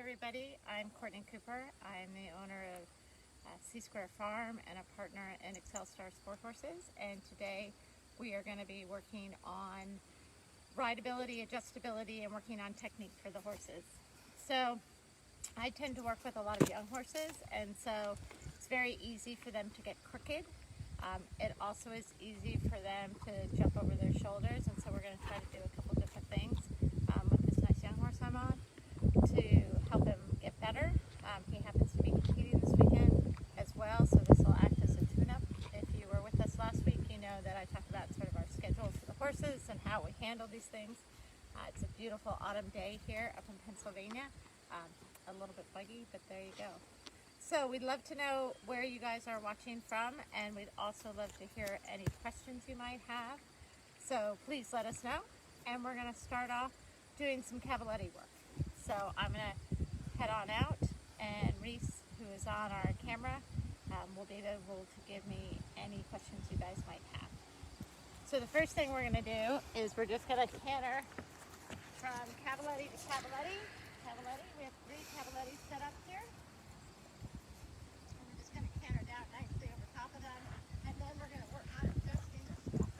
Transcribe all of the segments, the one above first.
everybody, I'm Courtney Cooper. I'm the owner of C Square Farm and a partner in Excel Star Sport Horses, and today we are going to be working on rideability, adjustability, and working on technique for the horses. So I tend to work with a lot of young horses, and so it's very easy for them to get crooked. It also is easy for them to jump over their shoulders, and so we're going to try to do a couple different things with this nice young horse I'm on to help him get better. He happens to be competing this weekend as well, so this will act as a tune-up. If you were with us last week, you know that I talked about sort of our schedules for the horses and how we handle these things. It's a beautiful autumn day here up in Pennsylvania. A little bit buggy, but there you go. So we'd love to know where you guys are watching from, and we'd also love to hear any questions you might have. So please let us know, and we're going to start off doing some cavaletti work. So I'm going to head on out, and Reese, who is on our camera, will be able to give me any questions you guys might have. So the first thing we're going to do is we're just going to canter from cavaletti to cavaletti. We have 3 cavalettis set up here. And we're just going to canter down nicely over top of them, and then we're going to work on adjusting the steps.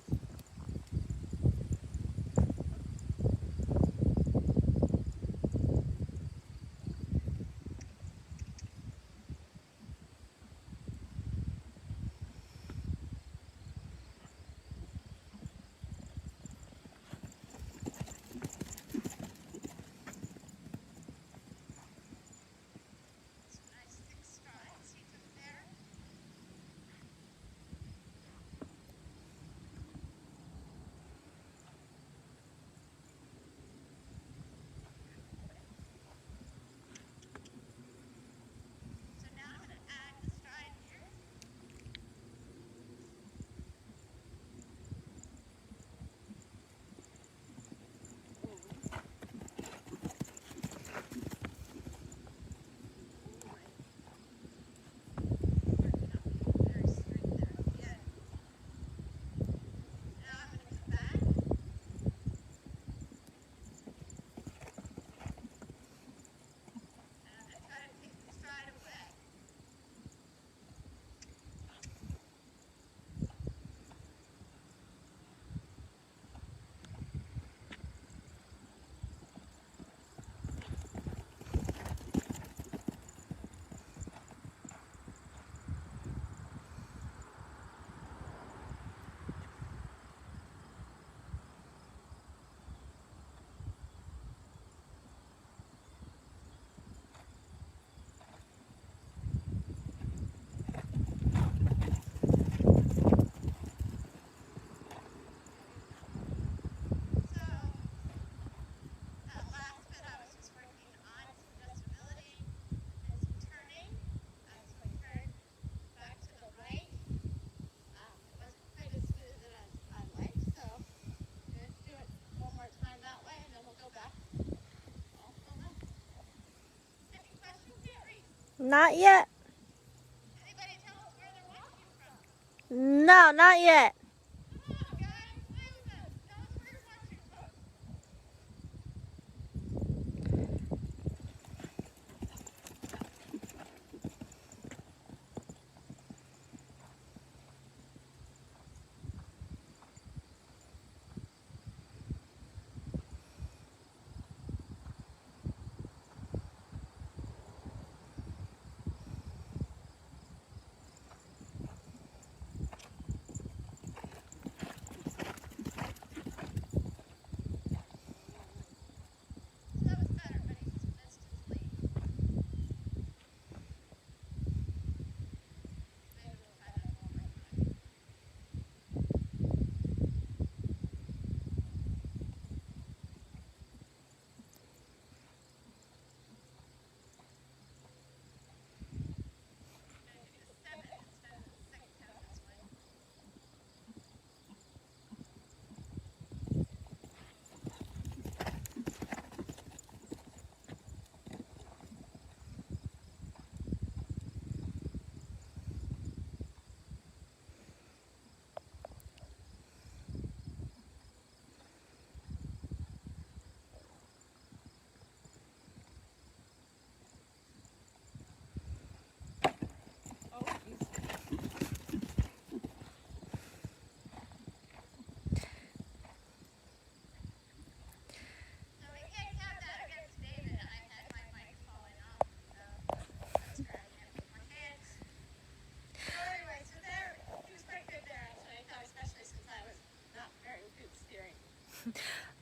Not yet. Anybody tell us where they're watching from? No, not yet. Come on, guys, play with us. Tell us where you're watching from.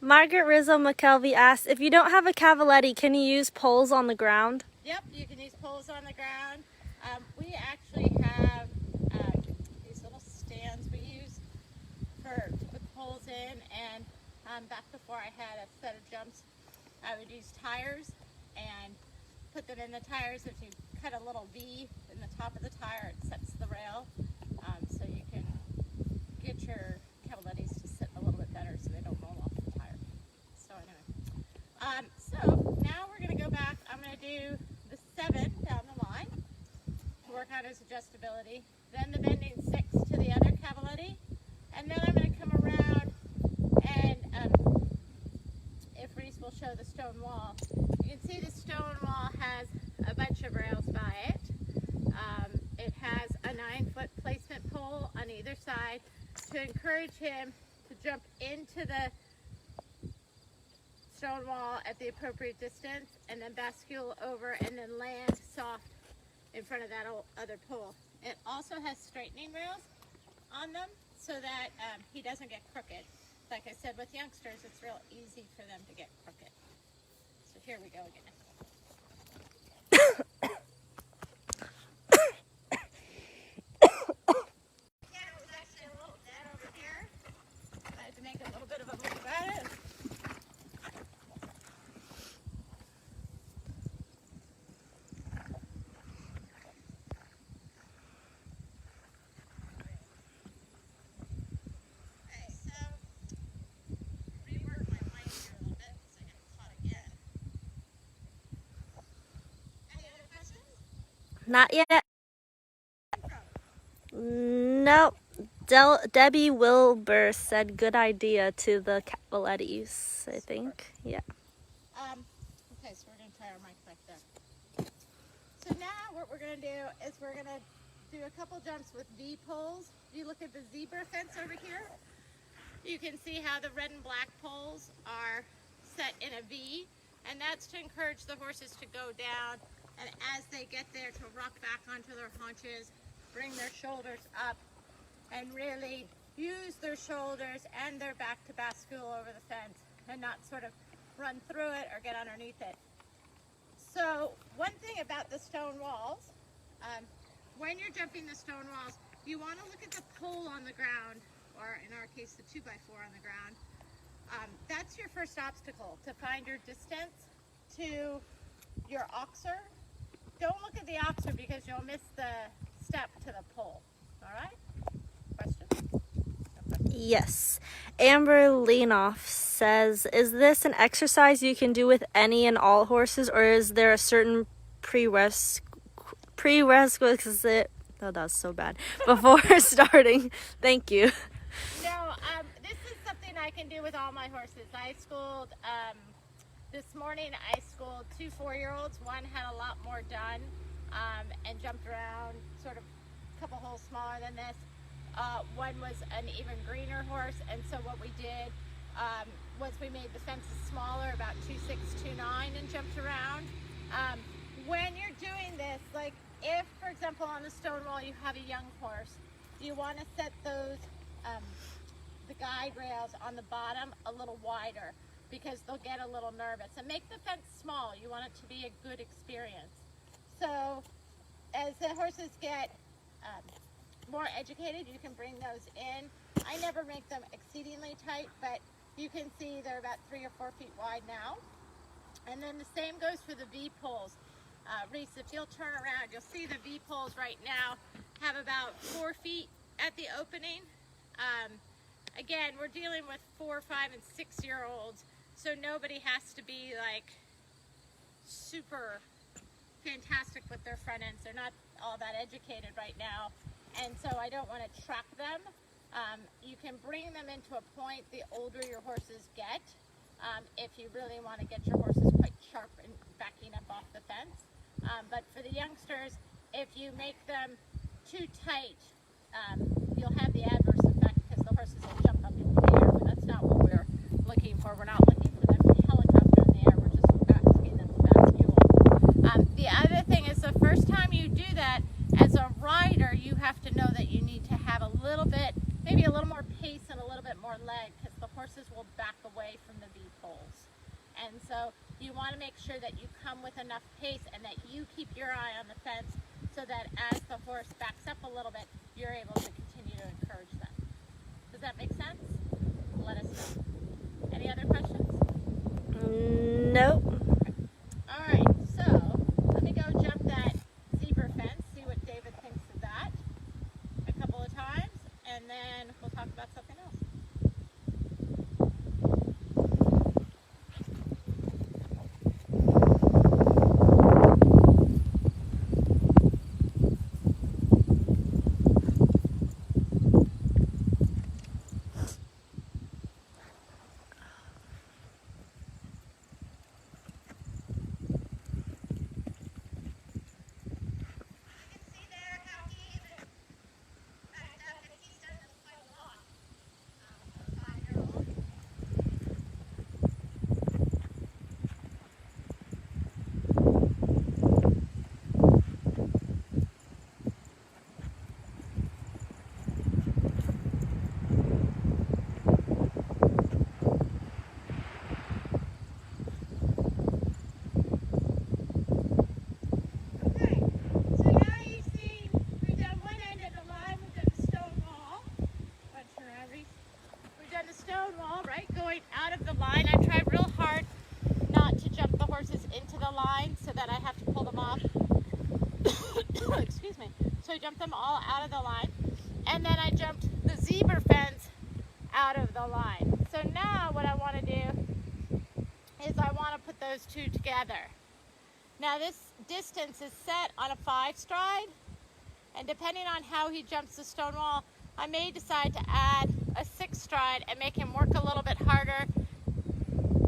Margaret Rizzo McKelvey asked, if you don't have a cavaletti, can you use poles on the ground? Yep, you can use poles on the ground. We actually have these little stands we use to put poles in, and back before I had a set of jumps, I would use tires and put them in the tires. If you cut a little V in the top of the tire, it sets the rail, so you can get your cavalettis to sit a little bit better so they don't roll off the tire. So anyway, so now we're going to go back. I'm going to do the 7 down the line to work on his adjustability, then the bending 6 to the other cavaletti, and then I'm going to come around and if Reese will show the stone wall, you can see the stone wall has a bunch of rails by it. It has a 9-foot placement pole on either side to encourage him to jump into the stone wall at the appropriate distance and then bascule over and then land soft in front of that other pole. It also has straightening rails on them so that he doesn't get crooked. Like I said, with youngsters, it's real easy for them to get crooked. So here we go again. Yeah, it was actually a little dead over here. I had to make a little bit of a move at it. Okay, so rework my line here a little bit so I get caught again. Any other questions? Not yet. Nope. Debbie Wilbur said good idea to the cavalettis, I think. Yeah. Okay, so we're going to tie our mic back there. So now what we're going to do is we're going to do a couple jumps with V poles. If you look at the zebra fence over here, you can see how the red and black poles are set in a V, and that's to encourage the horses to go down, and as they get there to rock back onto their haunches, bring their shoulders up, and really use their shoulders and their back to bascule over the fence and not sort of run through it or get underneath it. So one thing about the stone walls, when you're jumping the stone walls, you want to look at the pole on the ground, or in our case the 2x4 on the ground. That's your first obstacle, to find your distance to your oxer. Don't look at the oxer because you'll miss the step to the pole. All right? Question? Yes. Amber Leanoff says, is this an exercise you can do with any and all horses, or is there a certain prerequisite, oh, that's so bad, before starting? Thank you. No, this is something I can do with all my horses. I schooled, this morning I schooled 2 4-year-olds. One had a lot more done and jumped around sort of a couple holes smaller than this. One was an even greener horse, and so what we did was we made the fences smaller, about 2.6, 2.9, and jumped around. When you're doing this, like if, for example, on the stone wall you have a young horse, you want to set those, the guide rails on the bottom a little wider because they'll get a little nervous. And make the fence small. You want it to be a good experience. So as the horses get more educated, you can bring those in. I never make them exceedingly tight, but you can see they're about 3 or 4 feet wide now. And then the same goes for the V poles. Reese, if you'll turn around, you'll see the V poles right now have about 4 feet at the opening. Again, we're dealing with 4, 5, and 6-year-olds, so nobody has to be like super fantastic with their front ends. They're not all that educated right now, and so I don't want to trap them. You can bring them into a point the older your horses get, if you really want to get your horses quite sharp and backing up off the fence. But for the youngsters, if you make them too tight, you'll have the adverse effect because the horses will jump up in the air, but that's not what we're looking for. We're not looking for them to helicopter in the air, we're just asking them to bascule. The other thing is the first time you do that, as a rider, you have to know that you need to have a little bit, maybe a little more pace and a little bit more leg, because the horses will back away from the V-poles. And so you want to make sure that you come with enough pace and that you keep your eye on the fence so that as the horse backs up a little bit, you're able to continue to encourage them. Does that make sense? Let us know. Any other questions? Nope. All right, so let me go jump that zebra fence, see what David thinks of that a couple of times, and then we'll talk about something else. Out of the line, I tried real hard not to jump the horses into the line so that I have to pull them off. Excuse me. So I jumped them all out of the line, and then I jumped the zebra fence out of the line. So now what I want to do is I want to put those two together. Now this distance is set on a 5-stride, and depending on how he jumps the stone wall, I may decide to add a 6-stride and make him work a little bit harder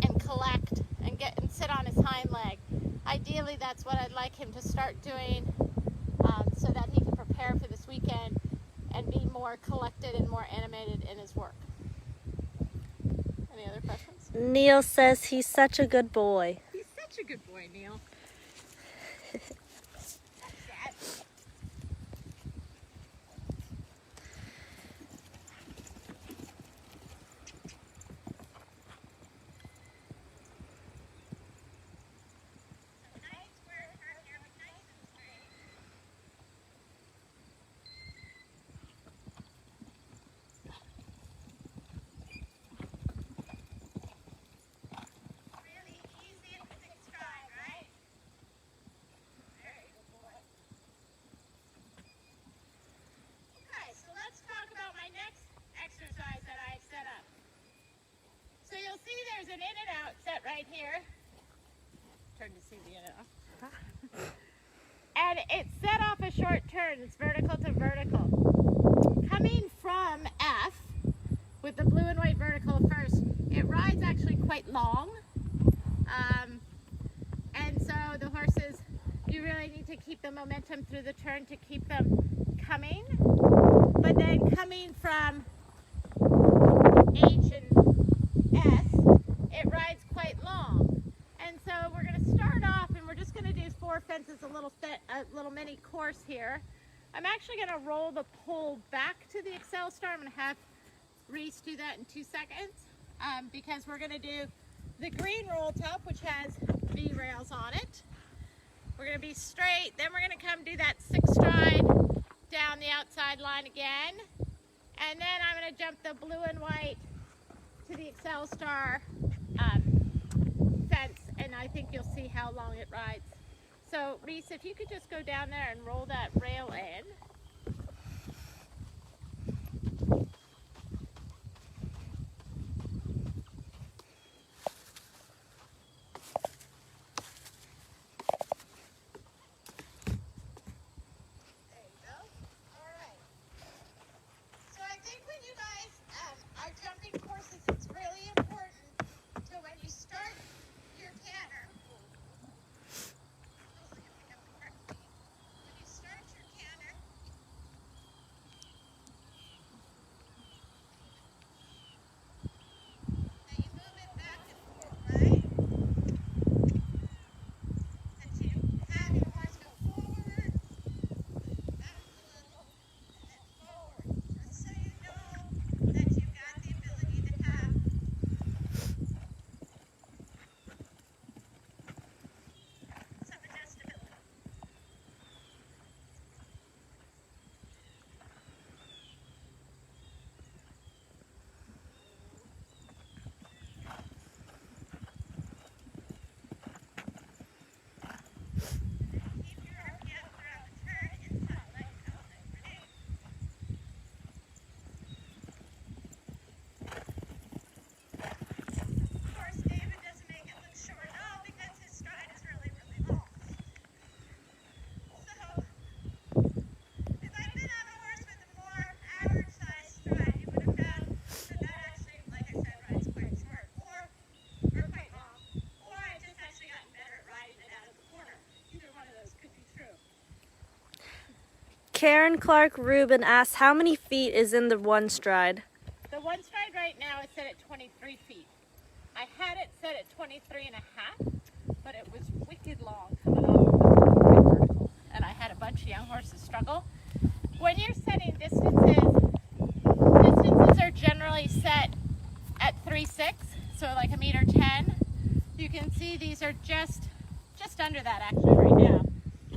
and collect and sit on his hind leg. Ideally, that's what I'd like him to start doing so that he can prepare for this weekend and be more collected and more animated in his work. Any other questions? Neil says he's such a good boy. He's such a good boy, Neil. There's an in and out set right here. Turn to see the in and out. And it's set off a short turn. It's vertical to vertical. Coming from F with the blue and white vertical first, it rides actually quite long. And so the horses, you really need to keep the momentum through the turn to keep them coming. But then coming from H and S, it rides quite long. And so we're going to start off and we're just going to do 4 fences, a little mini course here. I'm actually going to roll the pole back to the Excel Star. I'm going to have Reese do that in 2 seconds because we're going to do the green roll top, which has V rails on it. We're going to be straight. Then we're going to come do that 6-stride down the outside line again. And then I'm going to jump the blue and white to the Excel Star fence, and I think you'll see how long it rides. So Reese, if you could just go down there and roll that rail in. Karen Clark Rubin asks, how many feet is in the one stride? The one stride right now is set at 23 feet. I had it set at 23 and a half, but it was wicked long coming off of the vertical, and I had a bunch of young horses struggle. When you're setting distances are generally set at 3.6, so like 1.10 meters. You can see these are just under that actually right now.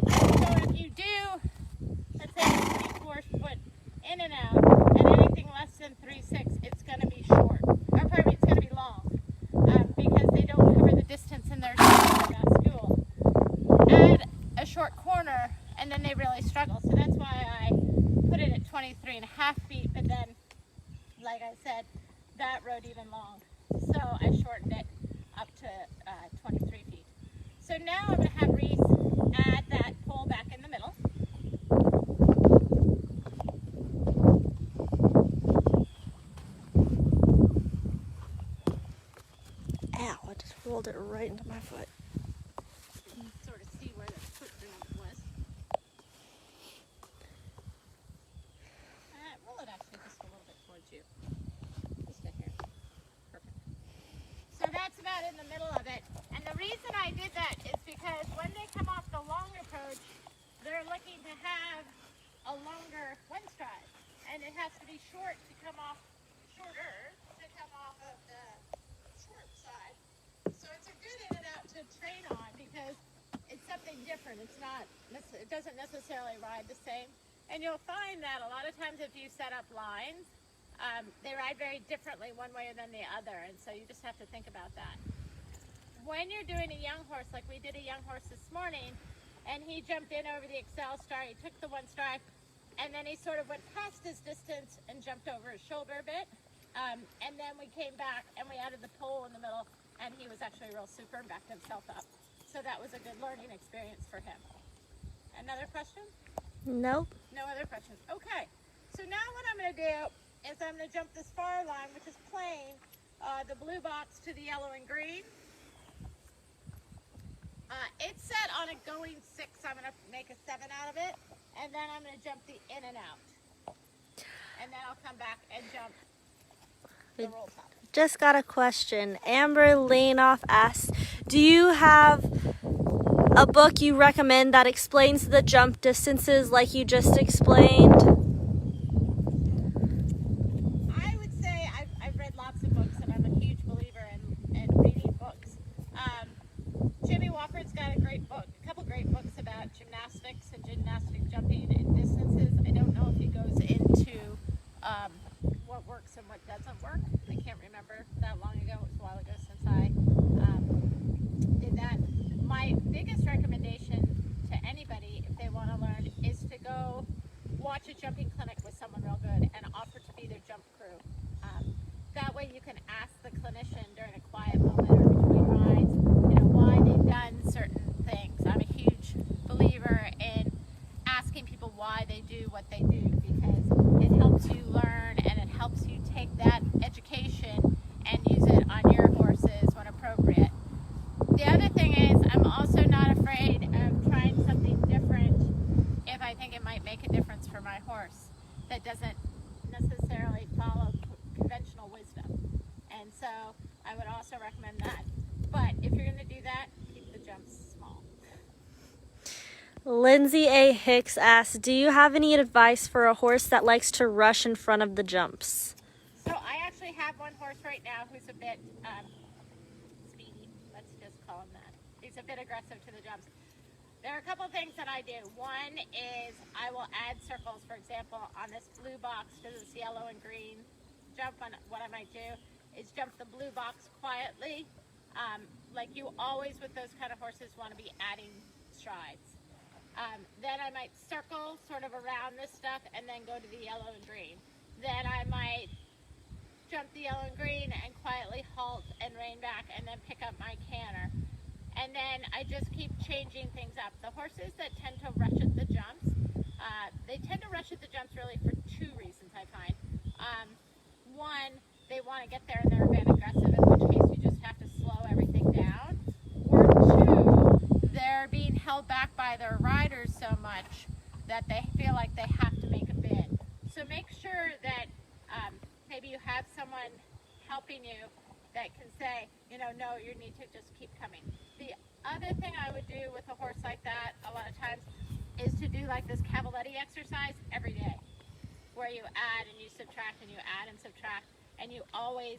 So if you do, let's say, 3/4 foot in and out, and anything less than 3.6, it's going to be short. Or probably it's going to be long, because they don't cover the distance in their stool. Add a short corner, and then they really struggle. So that's why I put it at 23 and a half feet, but then, like I said, that rode even long. So I shortened it up to 23 feet. So now I'm going to have Reese add that pole back in the middle. Ow, I just rolled it right into my foot. You can sort of see where the footprint was. Roll it actually just a little bit towards you. Just to here. Perfect. So that's about in the middle of it. And the reason I did that is because when they come off the long approach, they're looking to have a longer one stride. And it has to be shorter to come off of the short side. So it's a good in and out to train on because it's something different. It doesn't necessarily ride the same. And you'll find that a lot of times if you set up lines, they ride very differently one way than the other. And so you just have to think about that. When you're doing a young horse, like we did a young horse this morning, and he jumped in over the Excel star, he took the one stride, and then he sort of went past his distance and jumped over his shoulder a bit. And then we came back and we added the pole in the middle, and he was actually real super and backed himself up. So that was a good learning experience for him. Another question? Nope. No other questions. Okay. So now what I'm going to do is I'm going to jump this far line, which is plain, the blue box to the yellow and green. It's set on a going 6. I'm going to make a 7 out of it, and then I'm going to jump the in and out. And then I'll come back and jump the roll top. Just got a question. Amber Laneoff asks, do you have a book you recommend that explains the jump distances like you just explained? I would say I've read lots of books, and I'm a huge believer in reading books. Jimmy Wofford's got a couple great books about gymnastics and gymnastic jumping and distances. I don't know if he goes into what works and what doesn't work. I can't remember that long ago. It was a while ago since I did that. My biggest recommendation to anybody, if they want to learn, is to go watch a jumping clinic with someone real good and offer to be their jump crew. That way you can ask the clinician during a quiet moment or between rides, why they've done certain things. I'm a huge believer in asking people why they do what they do, because it helps you learn and it helps you take that education and use it on your horses when appropriate. The other thing is, I'm also not afraid of trying something different if I think it might make a difference for my horse that doesn't necessarily follow conventional wisdom. And so I would also recommend that. But if you're going to do that, keep the jumps small. Lindsay A. Hicks asks, do you have any advice for a horse that likes to rush in front of the jumps? So I actually have one horse right now who's a bit speedy. Let's just call him that. He's a bit aggressive to the jumps. There are a couple things that I do. One is I will add circles. For example, on this blue box to this yellow and green jump, what I might do is jump the blue box quietly. Like you always with those kind of horses want to be adding strides. Then I might circle sort of around this stuff and then go to the yellow and green. Then I might jump the yellow and green and quietly halt and rein back and then pick up my canter. And then I just keep changing things up. The horses that tend to rush at the jumps, they tend to rush at the jumps really for two reasons, I find. One, they want to get there and they're a bit aggressive, in which case you just have to slow everything down. Or two, they're being held back by their riders so much that they feel like they have to make a bid. So make sure that maybe you have someone helping you that can say, you know, no, you need to just keep coming. The other thing I would do with a horse like that a lot of times is to do like this cavaletti exercise every day, where you add and you subtract and you add and subtract, and you always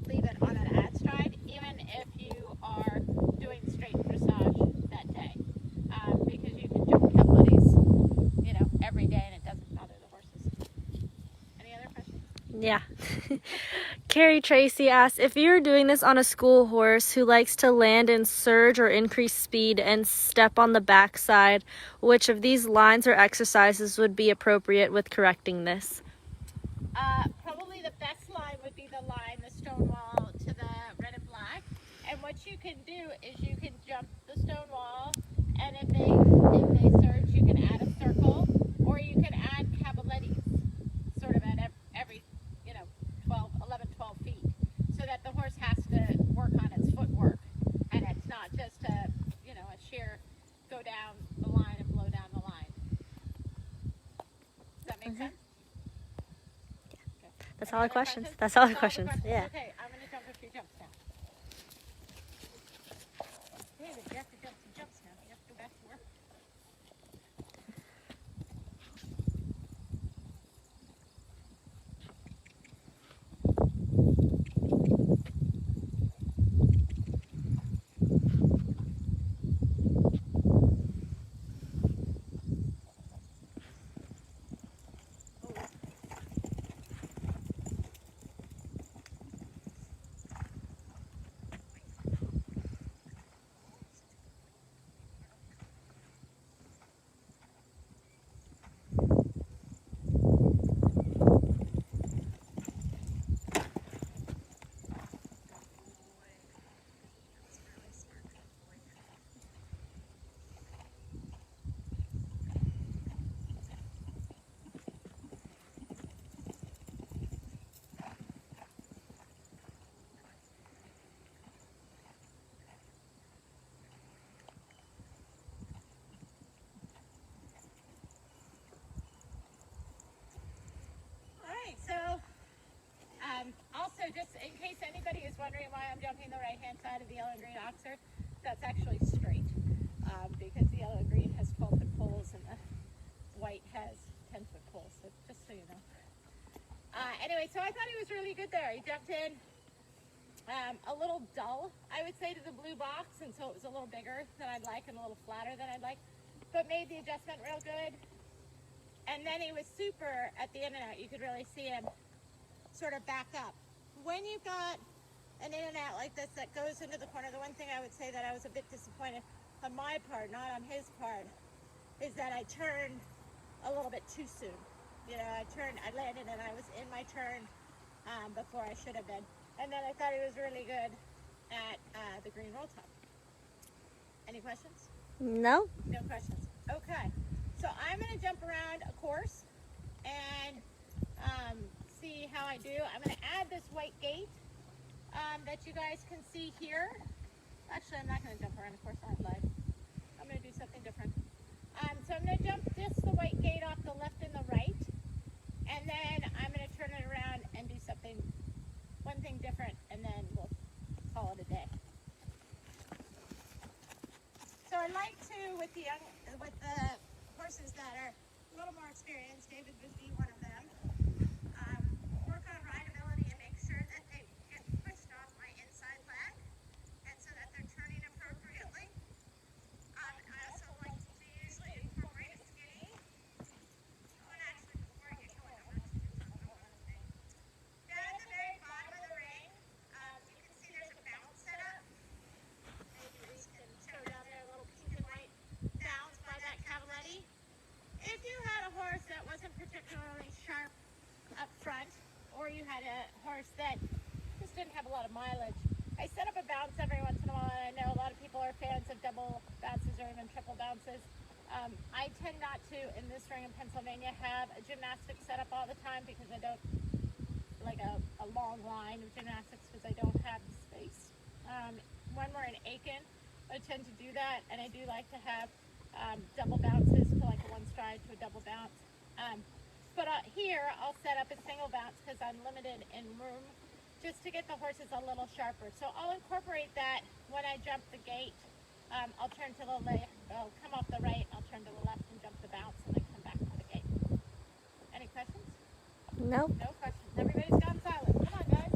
leave it on an add stride, even if you are doing straight dressage that day, because you can jump cavalettis, you know, every day and it doesn't bother the horses. Any other questions? Yeah. Carrie Tracy asks, if you're doing this on a school horse who likes to land and surge or increase speed and step on the backside, which of these lines or exercises would be appropriate with correcting this? Probably the best line would be the line, the stone wall to the red and black. And what you can do is you can jump the stone wall, and if they surge, you can add a circle, or you can add cavalettis, sort of at every, you know, 11, 12 feet, so that the horse has to work on its footwork, and it's not just a, you know, a sheer go down the line and blow down the line. Does that make sense? That's all the questions. That's all the questions. Yeah. Okay, I'm going to jump a few jumps now. David, you have to jump some jumps now. You have to go back to work. Also, just in case anybody is wondering why I'm jumping the right-hand side of the yellow and green oxer, that's actually straight, because the yellow and green has 12-foot poles and the white has 10-foot poles, so just so you know. Anyway, so I thought he was really good there. He jumped in a little dull, I would say, to the blue box, and so it was a little bigger than I'd like and a little flatter than I'd like, but made the adjustment real good. And then he was super at the in and out. You could really see him sort of back up. When you've got an in and out like this that goes into the corner, the one thing I would say that I was a bit disappointed on my part, not on his part, is that I turned a little bit too soon. You know, I landed and I was in my turn before I should have been. And then I thought he was really good at the green roll top. Any questions? No. No questions. Okay. So I'm going to jump around a course and see how I do. I'm going to add this white gate that you guys can see here. Actually, I'm not going to jump around a course. I lied. I'm going to do something different. So I'm going to jump just the white gate off the left and the right, and then I'm going to turn it around and do one thing different, and then we'll call it a day. So I like to, with the horses that are a little more experienced, David would be one of them, work on rideability and make sure that they get pushed off my inside leg, and so that they're turning appropriately. I also like to usually incorporate a skinny. And actually, before I get going, I want to do one other thing. Down at the very bottom of the ring, you can see there's a bounce set up. Maybe we can show down there a little pink and white bounce by that cavaletti. If you had a horse that wasn't particularly sharp up front, or you had a horse that just didn't have a lot of mileage, I set up a bounce every once in a while, and I know a lot of people are fans of double bounces or even triple bounces. I tend not to, in this ring in Pennsylvania, have a gymnastics set up all the time because I don't like a long line of gymnastics because I don't have the space. When we're in Aiken, I tend to do that, and I do like to have double bounces to like a one stride to a double bounce. But here I'll set up a single bounce because I'm limited in room, just to get the horses a little sharper. So I'll incorporate that when I jump the gate. I'll turn to the left, I'll come off the right, I'll turn to the left and jump the bounce and then come back to the gate. Any questions? Nope. No questions. Everybody's gone silent. Come on, guys.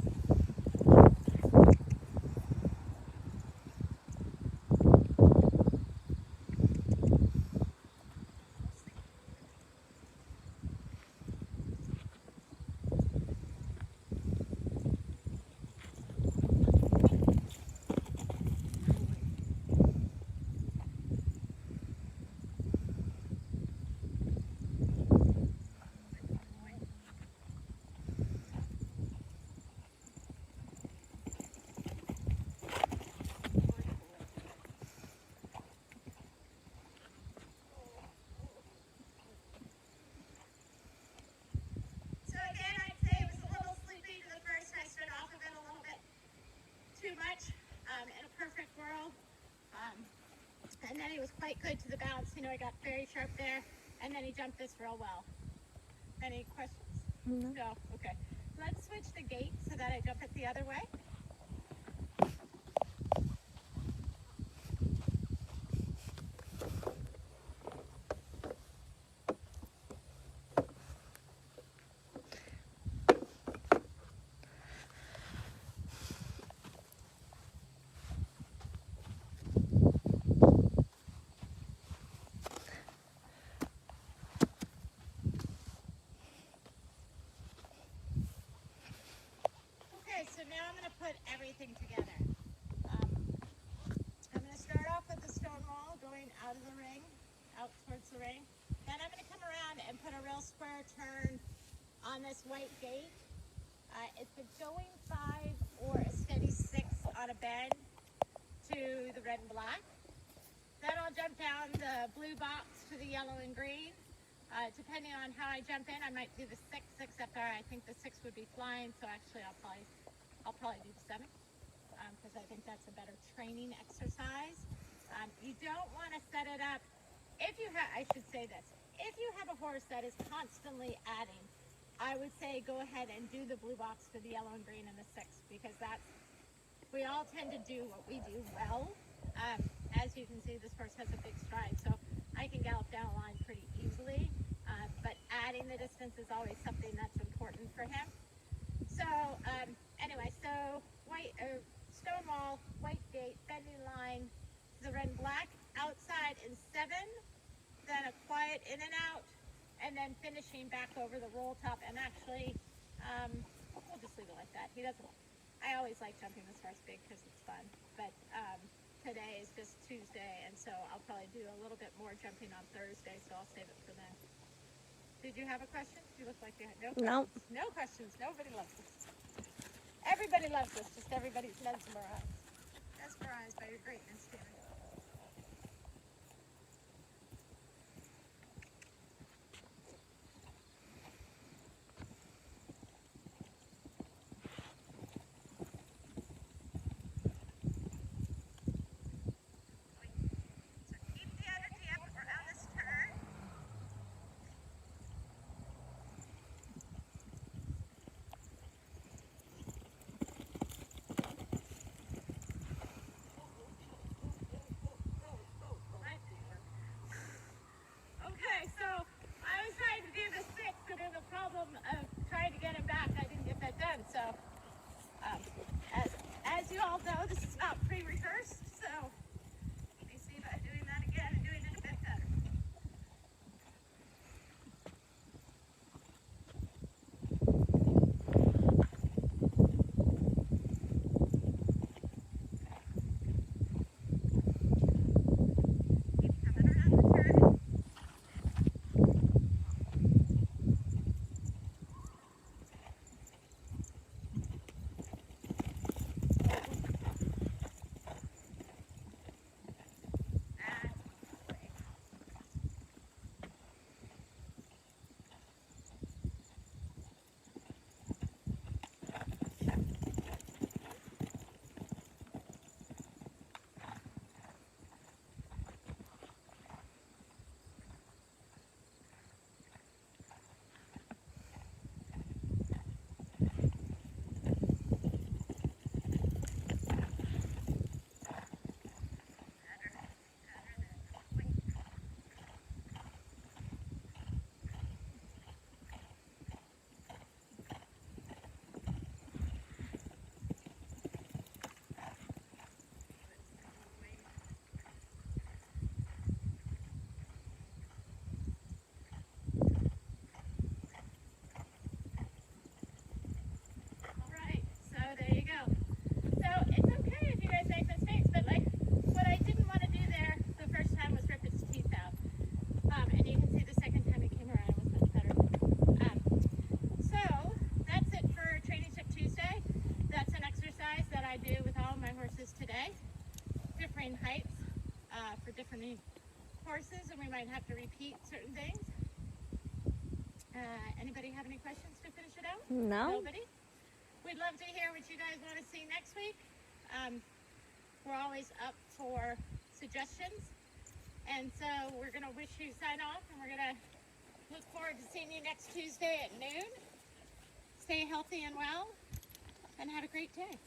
Too much in a perfect world, and then he was quite good to the bounce. You know, he got very sharp there, and then he jumped this real well. Any questions? No. Okay. Let's switch the gate so that I jump it the other way. So now I'm going to put everything together. I'm going to start off with the stone wall going out of the ring, out towards the ring. Then I'm going to come around and put a real square turn on this white gate. It's a going 5 or a steady 6 on a bend to the red and black. Then I'll jump down the blue box to the yellow and green. Depending on how I jump in, I might do the 6, except I think the 6 would be flying, so actually I'll probably do the 7, because I think that's a better training exercise. You don't want to set it up, if you have a horse that is constantly adding, I would say go ahead and do the blue box for the yellow and green and the 6, because we all tend to do what we do well. As you can see, this horse has a big stride, so I can gallop down a line pretty easily, but adding the distance is always something that's important for him. So anyway, so stone wall, white gate, bending line, the red and black, outside in 7, then a quiet in and out, and then finishing back over the roll top. And actually, we'll just leave it like that. I always like jumping this horse big because it's fun, but today is just Tuesday, and so I'll probably do a little bit more jumping on Thursday, so I'll save it for then. Did you have a question? You look like you had no questions. Nope. No questions. Nobody loves this. Everybody loves this. Just everybody's mesmerized. Mesmerized by your greatness, Terry. many horses, and we might have to repeat certain things. Anybody have any questions to finish it out? No. Nobody? We'd love to hear what you guys want to see next week. We're always up for suggestions. And so we're going to wish you sign off, and we're going to look forward to seeing you next Tuesday at noon. Stay healthy and well, and have a great day.